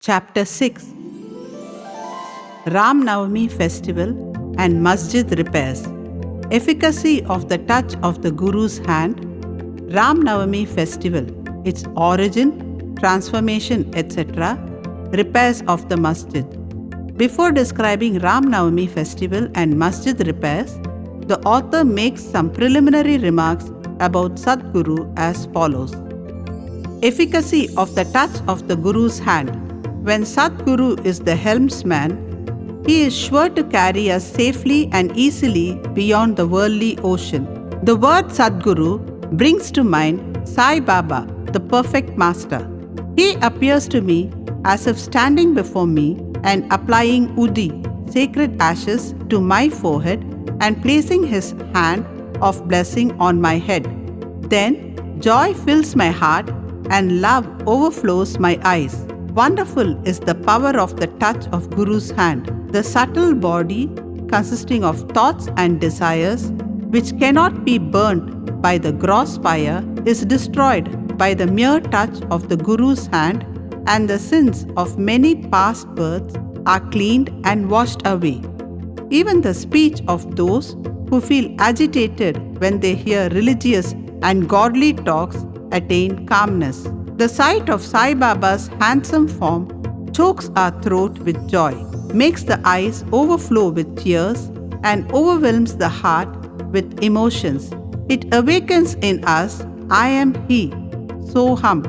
Chapter 6 Ram Navami Festival and Masjid Repairs. Efficacy of the touch of the Guru's hand. Ram Navami Festival, its origin, transformation, etc. Repairs of the Masjid. Before describing Ram Navami Festival and Masjid Repairs, the author makes some preliminary remarks about Sadguru as follows. Efficacy of the touch of the Guru's hand. When Sadguru is the helmsman, he is sure to carry us safely and easily beyond the worldly ocean. The word Sadguru brings to mind Sai Baba, the perfect master. He appears to me as if standing before me and applying Udi, sacred ashes, to my forehead and placing his hand of blessing on my head. Then joy fills my heart and love overflows my eyes. Wonderful is the power of the touch of Guru's hand. The subtle body, consisting of thoughts and desires, which cannot be burnt by the gross fire, is destroyed by the mere touch of the Guru's hand, and the sins of many past births are cleaned and washed away. Even the speech of those who feel agitated when they hear religious and godly talks attain calmness. The sight of Sai Baba's handsome form chokes our throat with joy, makes the eyes overflow with tears, and overwhelms the heart with emotions. It awakens in us, I am He, Soham.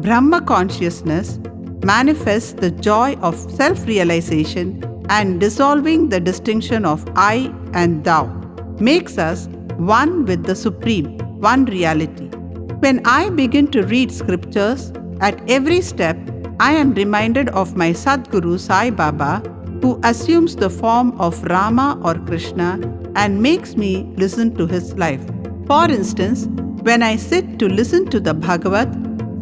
Brahma consciousness manifests the joy of self-realization and dissolving the distinction of I and Thou, makes us one with the Supreme, one reality. When I begin to read scriptures, at every step, I am reminded of my Sadguru Sai Baba, who assumes the form of Rama or Krishna and makes me listen to his life. For instance, when I sit to listen to the Bhagavat,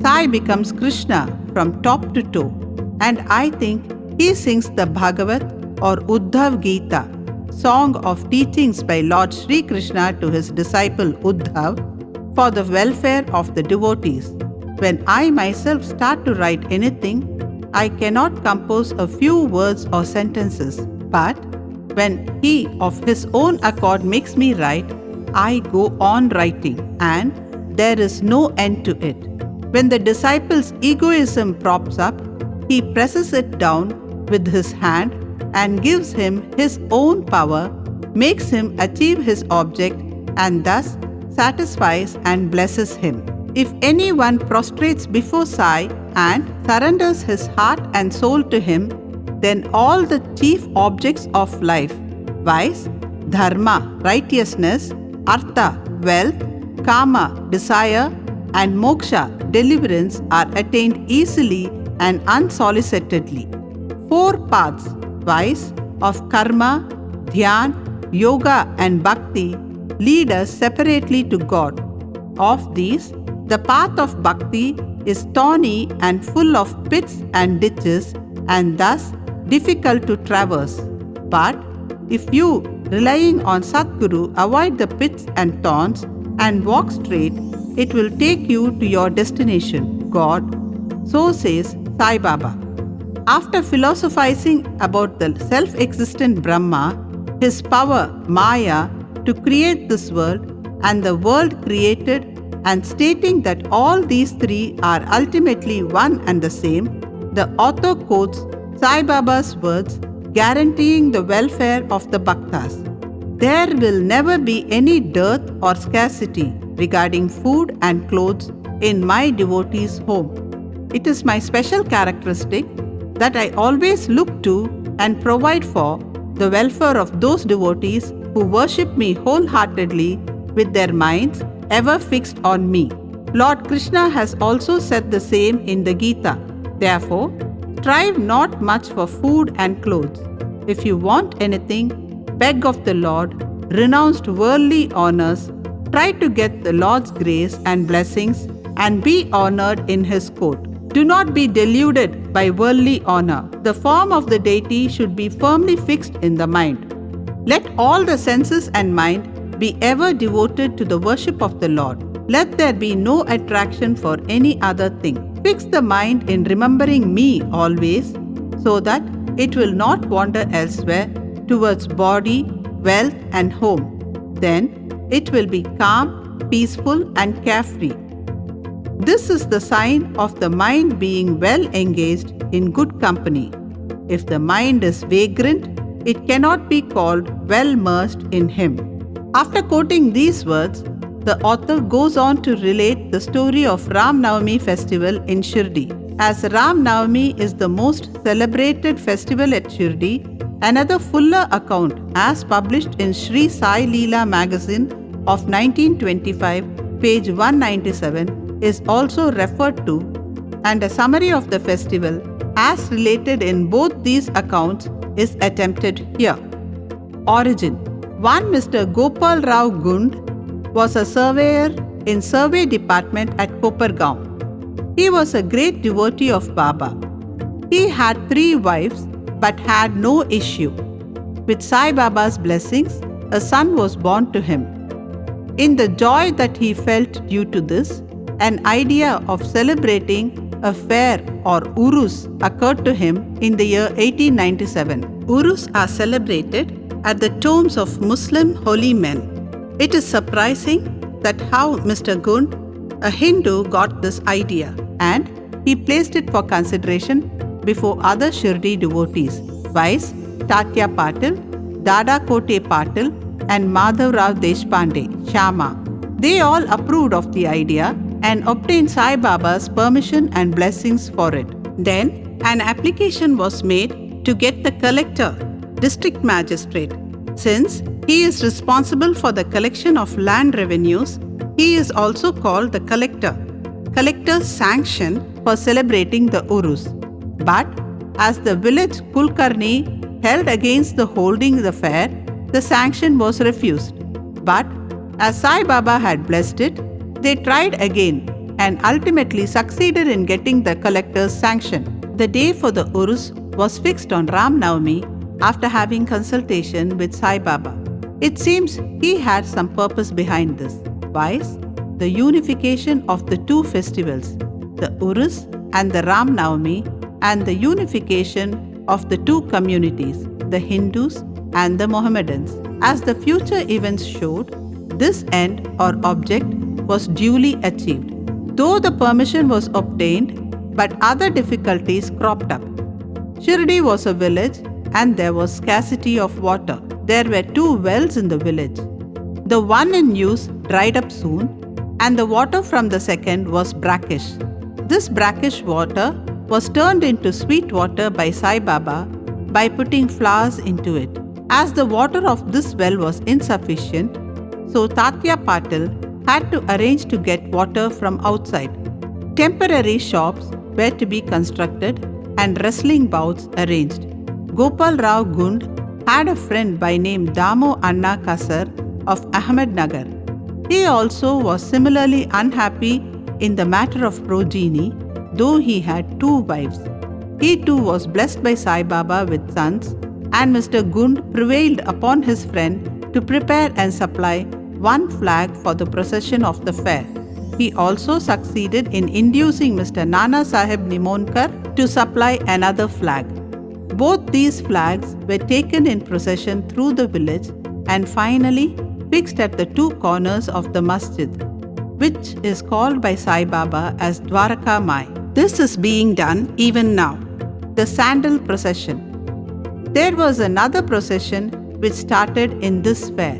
Sai becomes Krishna from top to toe, and I think he sings the Bhagavat or Uddhav Gita, song of teachings by Lord Sri Krishna to his disciple Uddhav, for the welfare of the devotees. When I myself start to write anything, I cannot compose a few words or sentences, but when he of his own accord makes me write, I go on writing, and there is no end to it. When the disciple's egoism props up, he presses it down with his hand and gives him his own power, makes him achieve his object, and thus satisfies and blesses him. If anyone prostrates before Sai and surrenders his heart and soul to him, then all the chief objects of life, vice, dharma, righteousness, artha, wealth, kama, desire, and moksha, deliverance, are attained easily and unsolicitedly. 4 paths, vice, of karma, dhyan, yoga, and bhakti, lead us separately to God. Of these, the path of bhakti is thorny and full of pits and ditches, and thus difficult to traverse. But if you, relying on Sadguru, avoid the pits and thorns and walk straight, it will take you to your destination, God. So says Sai Baba. After philosophizing about the self-existent Brahma, his power, Maya, to create this world and the world created, and stating that all these three are ultimately one and the same, the author quotes Sai Baba's words guaranteeing the welfare of the bhaktas. There will never be any dearth or scarcity regarding food and clothes in my devotees' home. It is my special characteristic that I always look to and provide for the welfare of those devotees who worship me wholeheartedly with their minds ever fixed on me. Lord Krishna has also said the same in the Gita. Therefore, strive not much for food and clothes. If you want anything, beg of the Lord, renounce worldly honors, try to get the Lord's grace and blessings, and be honored in His court. Do not be deluded by worldly honor. The form of the deity should be firmly fixed in the mind. Let all the senses and mind be ever devoted to the worship of the Lord. Let there be no attraction for any other thing. Fix the mind in remembering me always, so that it will not wander elsewhere towards body, wealth, and home. Then it will be calm, peaceful, and carefree. This is the sign of the mind being well engaged in good company. If the mind is vagrant, it cannot be called well immersed in him. After quoting these words, the author goes on to relate the story of Ram Navami festival in Shirdi. As Ram Navami is the most celebrated festival at Shirdi, another fuller account, as published in Sri Sai Leela magazine of 1925, page 197, is also referred to, and a summary of the festival, as related in both these accounts, is attempted here. Origin. One Mr. Gopal Rao Gund was a surveyor in Survey Department at Kopargaon. He was a great devotee of Baba. He had 3 wives but had no issue. With Sai Baba's blessings, a son was born to him. In the joy that he felt due to this, an idea of celebrating a fair or Urus occurred to him in the year 1897. Urus are celebrated at the tombs of Muslim holy men. It is surprising that how Mr. Gund, a Hindu, got this idea, and he placed it for consideration before other Shirdi devotees, viz. Tatya Patil, Dada Kote Patil, and Madhav Rao Deshpande, Shama. They all approved of the idea and obtained Sai Baba's permission and blessings for it. Then, an application was made to get the collector, district magistrate. Since he is responsible for the collection of land revenues, he is also called the collector. Collector's sanction for celebrating the Urus. But as the village Kulkarni held against the holding the fair, the sanction was refused. But as Sai Baba had blessed it, they tried again and ultimately succeeded in getting the collector's sanction. The day for the Urus was fixed on Ram Navami after having consultation with Sai Baba. It seems he had some purpose behind this, viz. the unification of the 2 festivals, the Urus and the Ram Navami, and the unification of the 2 communities, the Hindus and the Mohammedans. As the future events showed, this end or object was duly achieved, though the permission was obtained, but other difficulties cropped up. Shirdi was a village and there was scarcity of water. There were 2 wells in the village. The one in use dried up soon, and the water from the second was brackish. This brackish water was turned into sweet water by Sai Baba by putting flowers into it. As the water of this well was insufficient, so Tatya Patil had to arrange to get water from outside. Temporary shops were to be constructed and wrestling bouts arranged. Gopal Rao Gund had a friend by name Damo Anna Kasar of Ahmednagar. He also was similarly unhappy in the matter of progeny, though he had 2 wives. He too was blessed by Sai Baba with sons, and Mr. Gund prevailed upon his friend to prepare and supply 1 flag for the procession of the fair. He also succeeded in inducing Mr. Nana Sahib Nimonkar to supply another flag. Both these flags were taken in procession through the village and finally fixed at the 2 corners of the masjid, which is called by Sai Baba as Dwaraka Mai. This is being done even now. The Sandal Procession. There was another procession which started in this fair.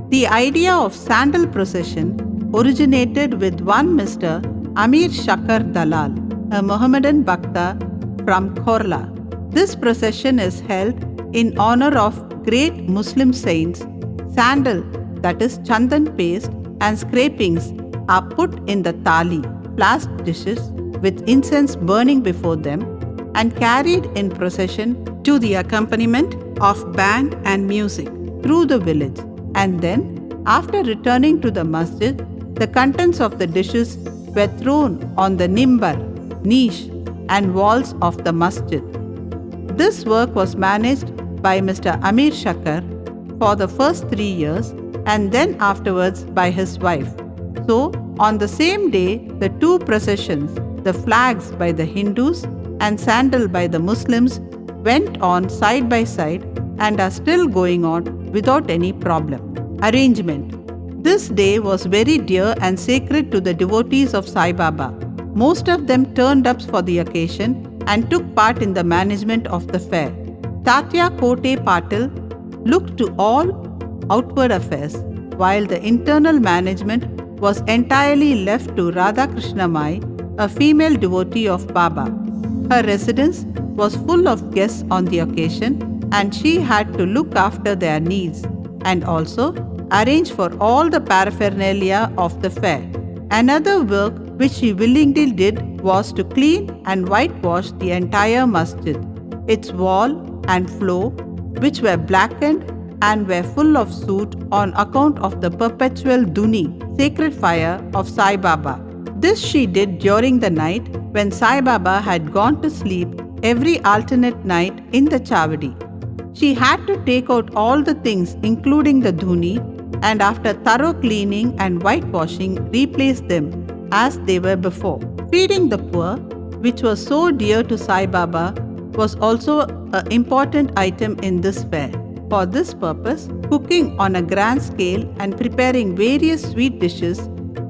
The idea of Sandal Procession originated with one Mr. Amir Shakar Dalal, a Mohammedan Bhakta from Khorla. This procession is held in honor of great Muslim saints. Sandal, that is chandan paste, and scrapings are put in the thali, flask dishes, with incense burning before them, and carried in procession to the accompaniment of band and music through the village. And then, after returning to the masjid, the contents of the dishes were thrown on the nimbar, niche, and walls of the masjid. This work was managed by Mr. Amir Shakar for the first 3 years and then afterwards by his wife. So, On the same day, the two processions, the flags by the Hindus and sandal by the Muslims, went on side by side and are still going on without any problem. Arrangement. This day was very dear and sacred to the devotees of Sai Baba. Most of them turned up for the occasion and took part in the management of the fair. Tatya Kote Patil looked to all outward affairs, while the internal management was entirely left to Radhakrishna Mai, a female devotee of Baba. Her residence was full of guests on the occasion, and she had to look after their needs and also arrange for all the paraphernalia of the fair. Another work which she willingly did was to clean and whitewash the entire masjid, its wall and floor, which were blackened and were full of soot on account of the perpetual duni, sacred fire of Sai Baba. This she did during the night when Sai Baba had gone to sleep every alternate night in the Chavadi. She had to take out all the things including the dhuni and after thorough cleaning and whitewashing replace them as they were before. Feeding the poor, which was so dear to Sai Baba, was also an important item in this fair. For this purpose, cooking on a grand scale and preparing various sweet dishes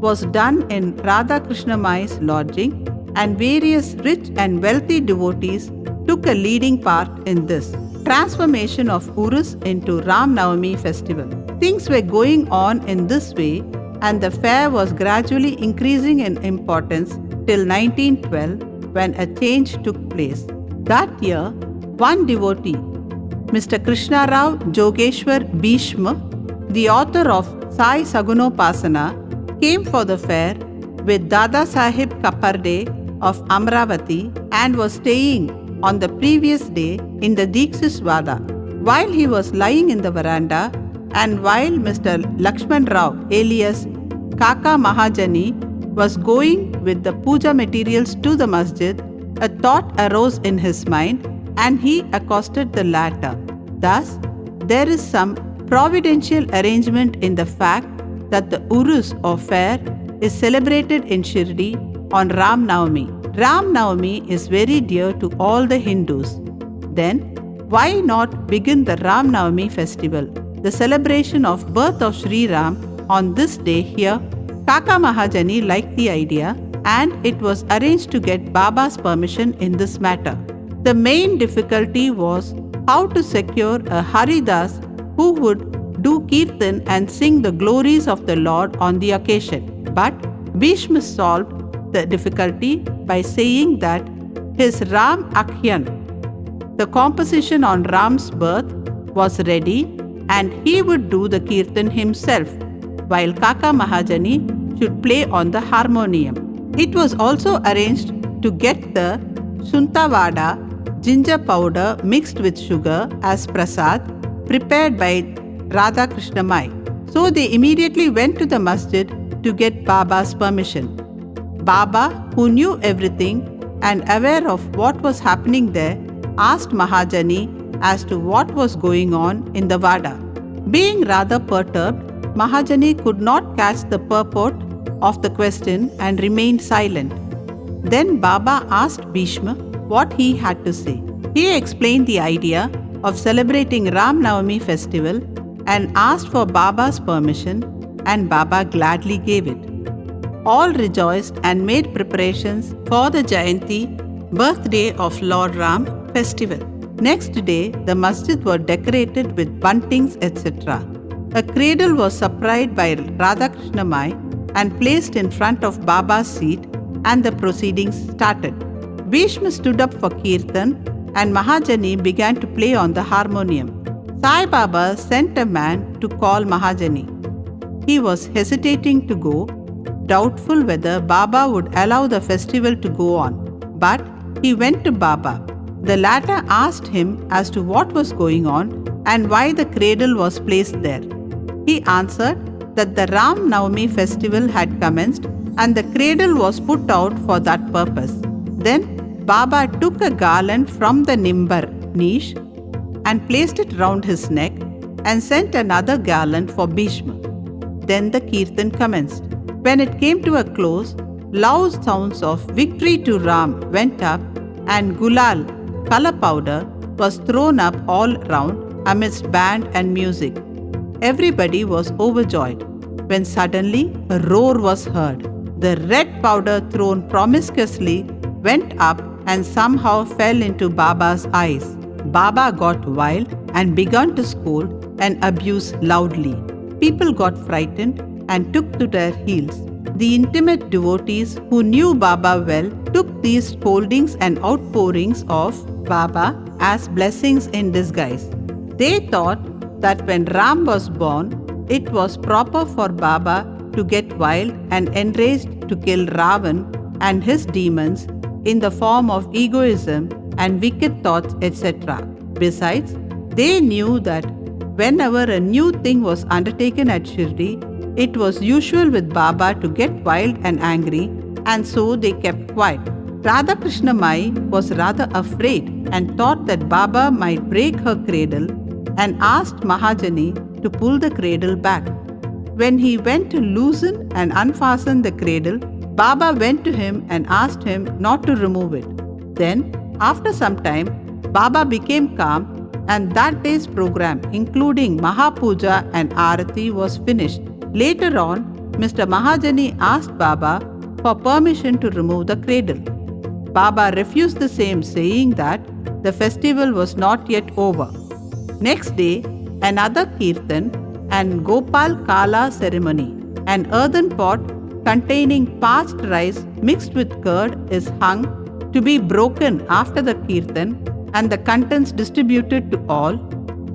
was done in Radhakrishna Mai's lodging, and various rich and wealthy devotees took a leading part in this. Transformation of Urus into Ram Navami festival. Things were going on in this way, and the fair was gradually increasing in importance till 1912 when a change took place. That year, one devotee, Mr. Krishna Rao Jogeshwar Bhishma, the author of Sai Sagunopasana, came for the fair with Dada Sahib Kaparde of Amravati and was staying on the previous day in the Dikshis Vada. While he was lying in the veranda and while Mr. Lakshman Rao alias Kaka Mahajani was going with the puja materials to the masjid, a thought arose in his mind and he accosted the latter. Thus, there is some providential arrangement in the fact that the Urus or fair is celebrated in Shirdi on Ram Navami. Ram Navami is very dear to all the Hindus. Then, why not begin the Ram Navami festival, the celebration of birth of Sri Ram, on this day here? Kaka Mahajani liked the idea and it was arranged to get Baba's permission in this matter. The main difficulty was how to secure a Haridas who would do Kirtan and sing the glories of the Lord on the occasion. But Bhishma solved the difficulty by saying that his Ram Akhyan, the composition on Ram's birth, was ready and he would do the Kirtan himself, while Kaka Mahajani should play on the harmonium. It was also arranged to get the Suntavada ginger powder mixed with sugar as prasad prepared by Radhakrishna Mai. So they immediately went to the masjid to get Baba's permission. Baba, who knew everything and aware of what was happening there, asked Mahajani as to what was going on in the Vada. Being rather perturbed, Mahajani could not catch the purport of the question and remained silent. Then Baba asked Bhishma what he had to say. He explained the idea of celebrating Ram Navami festival and asked for Baba's permission, and Baba gladly gave it. All rejoiced and made preparations for the Jayanti, birthday of Lord Ram festival. Next day, the masjid was decorated with buntings, etc. A cradle was supplied by Radhakrishna Mai and placed in front of Baba's seat, and the proceedings started. Bhishma stood up for Kirtan and Mahajani began to play on the harmonium. Sai Baba sent a man to call Mahajani. He was hesitating to go, doubtful whether Baba would allow the festival to go on. But he went to Baba. The latter asked him as to what was going on and why the cradle was placed there. He answered that the Ram Navami festival had commenced and the cradle was put out for that purpose. Then Baba took a garland from the Nimbar niche and placed it round his neck and sent another garland for Bhishma. Then the Kirtan commenced. When it came to a close, loud sounds of victory to Ram went up, and gulal, color powder, was thrown up all round amidst band and music. Everybody was overjoyed when suddenly a roar was heard. The red powder thrown promiscuously went up and somehow fell into Baba's eyes. Baba got wild and began to scold and abuse loudly. People got frightened and took to their heels. The intimate devotees who knew Baba well took these scoldings and outpourings of Baba as blessings in disguise. They thought that when Ram was born, it was proper for Baba to get wild and enraged to kill Ravan and his demons in the form of egoism and wicked thoughts, etc. Besides, they knew that whenever a new thing was undertaken at Shirdi, it was usual with Baba to get wild and angry, and so they kept quiet. Radhakrishna Mai was rather afraid and thought that Baba might break her cradle and asked Mahajani to pull the cradle back. When he went to loosen and unfasten the cradle, Baba went to him and asked him not to remove it. Then, after some time, Baba became calm, and that day's program, including Mahapuja and Arati, was finished. Later on, Mr. Mahajani asked Baba for permission to remove the cradle. Baba refused the same, saying that the festival was not yet over. Next day, another kirtan and Gopal Kala ceremony. An earthen pot containing parched rice mixed with curd is hung to be broken after the kirtan and the contents distributed to all,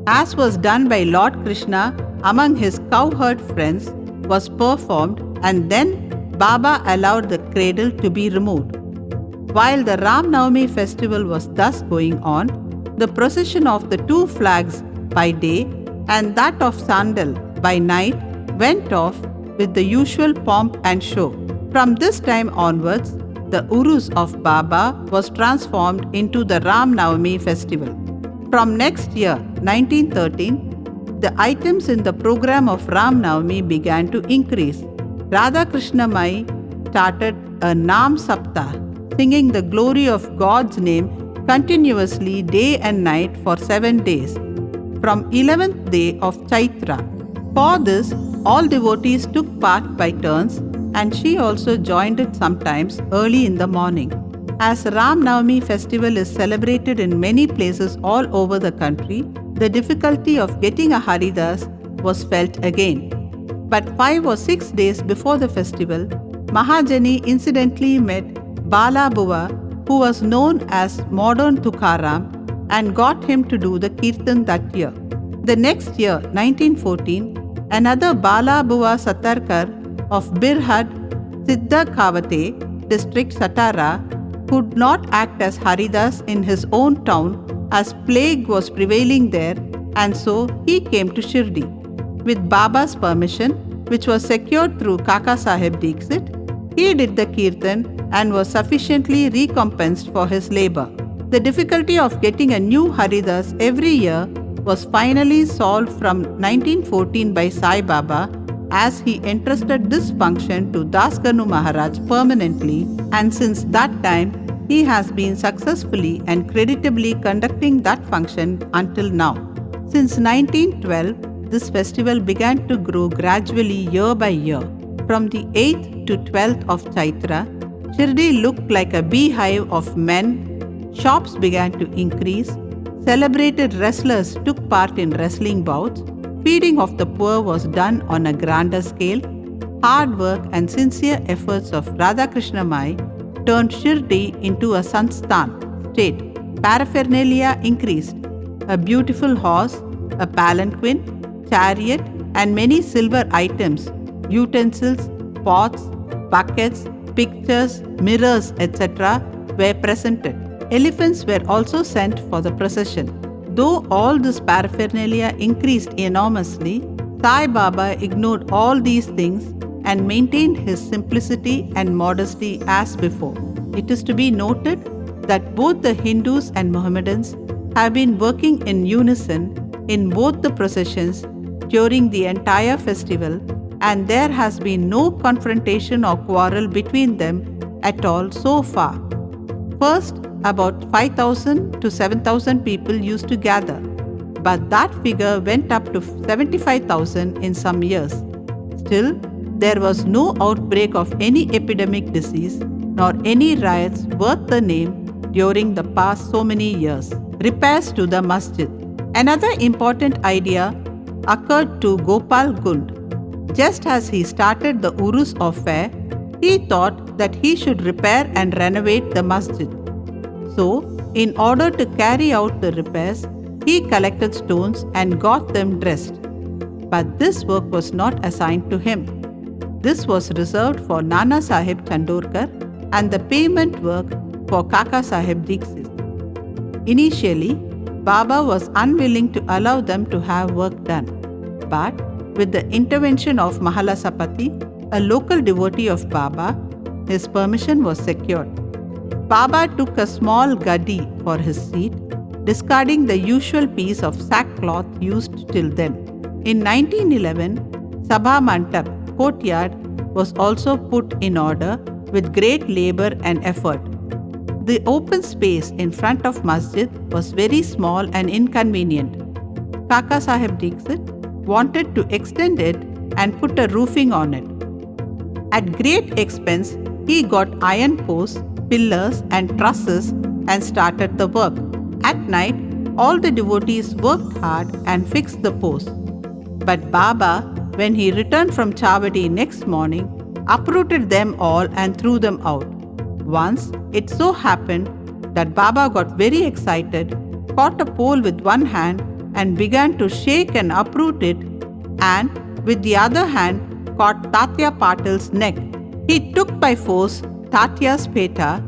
as was done by Lord Krishna among his cowherd friends, was performed, and then Baba allowed the cradle to be removed. While the Ram Navami festival was thus going on, the procession of the two flags by day and that of Sandal by night went off with the usual pomp and show. From this time onwards, the Urus of Baba was transformed into the Ram Navami festival. From next year, 1913, the items in the program of Ram Navami began to increase. Radhakrishna Mai started a Nam Saptah, singing the glory of God's name continuously day and night for 7 days, from 11th day of Chaitra. For this, all devotees took part by turns, and she also joined it sometimes early in the morning. As Ram Navami festival is celebrated in many places all over the country, the difficulty of getting a Haridas was felt again. But 5 or 6 days before the festival, Mahajani incidentally met Bala Bua, who was known as Modern Tukaram, and got him to do the kirtan that year. The next year, 1914, another Bala Bua Satarkar of Birhad, Siddha Kavate, district Satara, could not act as Haridas in his own town as plague was prevailing there, and so he came to Shirdi. With Baba's permission, which was secured through Kaka Sahib Diksit, he did the kirtan and was sufficiently recompensed for his labor. The difficulty of getting a new Haridas every year was finally solved from 1914 by Sai Baba, as he entrusted this function to Dasganu Maharaj permanently, and since that time he has been successfully and creditably conducting that function until now. Since 1912, this festival began to grow gradually year by year. From the 8th to 12th of Chaitra, Shirdi looked like a beehive of men, shops began to increase, celebrated wrestlers took part in wrestling bouts, feeding of the poor was done on a grander scale. Hard work and sincere efforts of Radhakrishna Mai turned Shirdi into a Sansthan state. Paraphernalia increased. A beautiful horse, a palanquin, chariot, and many silver items, utensils, pots, buckets, pictures, mirrors, etc. were presented. Elephants were also sent for the procession. Though all this paraphernalia increased enormously, Sai Baba ignored all these things and maintained his simplicity and modesty as before. It is to be noted that both the Hindus and Mohammedans have been working in unison in both the processions during the entire festival, and there has been no confrontation or quarrel between them at all so far. First, about 5,000 to 7,000 people used to gather, but that figure went up to 75,000 in some years. Still, there was no outbreak of any epidemic disease nor any riots worth the name during the past so many years. Repairs to the masjid. Another important idea occurred to Gopal Gund. Just as he started the Urus of fair, he thought that he should repair and renovate the masjid. So, in order to carry out the repairs, he collected stones and got them dressed. But this work was not assigned to him. This was reserved for Nana Sahib Chandorkar and the payment work for Kaka Sahib Dixit. Initially, Baba was unwilling to allow them to have work done. But with the intervention of Mahala Sapati, a local devotee of Baba, his permission was secured. Baba took a small gaddi for his seat, discarding the usual piece of sackcloth used till then. In 1911, Sabha Mantap, courtyard, was also put in order with great labor and effort. The open space in front of masjid was very small and inconvenient. Kaka Sahib Dixit wanted to extend it and put a roofing on it. At great expense, he got iron posts, pillars and trusses and started the work. At night, all the devotees worked hard and fixed the posts. But Baba, when he returned from Chavadi next morning, uprooted them all and threw them out. Once, it so happened that Baba got very excited, caught a pole with one hand and began to shake and uproot it, and with the other hand caught Tatya Patil's neck. He took by force Tatya's peta,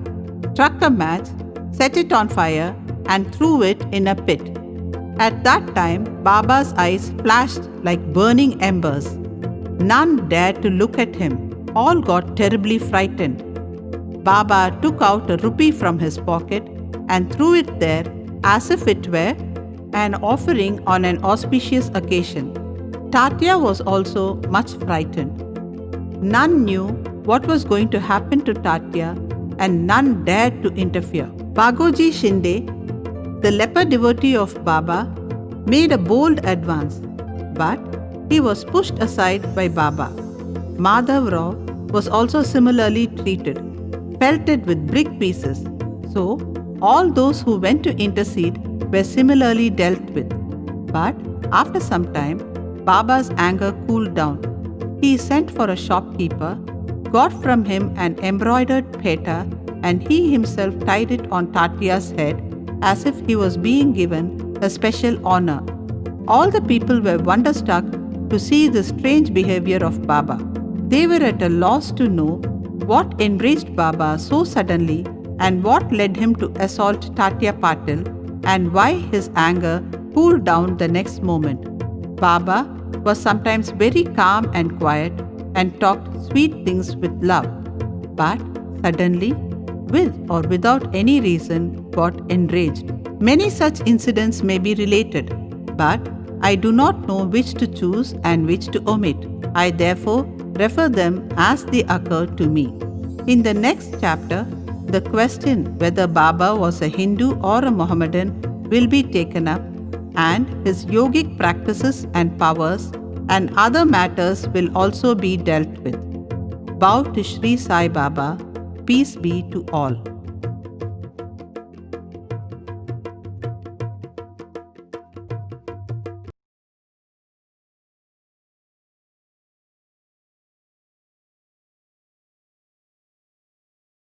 struck a match, set it on fire and threw it in a pit. At that time, Baba's eyes flashed like burning embers. None dared to look at him. All got terribly frightened. Baba took out a rupee from his pocket and threw it there as if it were an offering on an auspicious occasion. Tatya was also much frightened. None knew what was going to happen to Tatya and none dared to interfere. Bagoji Shinde, the leper devotee of Baba, made a bold advance, but he was pushed aside by Baba. Madhav Rao was also similarly treated, pelted with brick pieces. So, all those who went to intercede were similarly dealt with. But after some time, Baba's anger cooled down. He sent for a shopkeeper, got from him an embroidered peta, and he himself tied it on Tatya's head as if he was being given a special honor. All the people were wonderstruck to see the strange behavior of Baba. They were at a loss to know what enraged Baba so suddenly and what led him to assault Tatya Patil and why his anger cooled down the next moment. Baba was sometimes very calm and quiet and talked sweet things with love, but suddenly, with or without any reason, got enraged. Many such incidents may be related, but I do not know which to choose and which to omit. I therefore refer them as they occur to me. In the next chapter, the question whether Baba was a Hindu or a Mohammedan will be taken up, and his yogic practices and powers and other matters will also be dealt with. Bow to Sri Sai Baba. Peace be to all.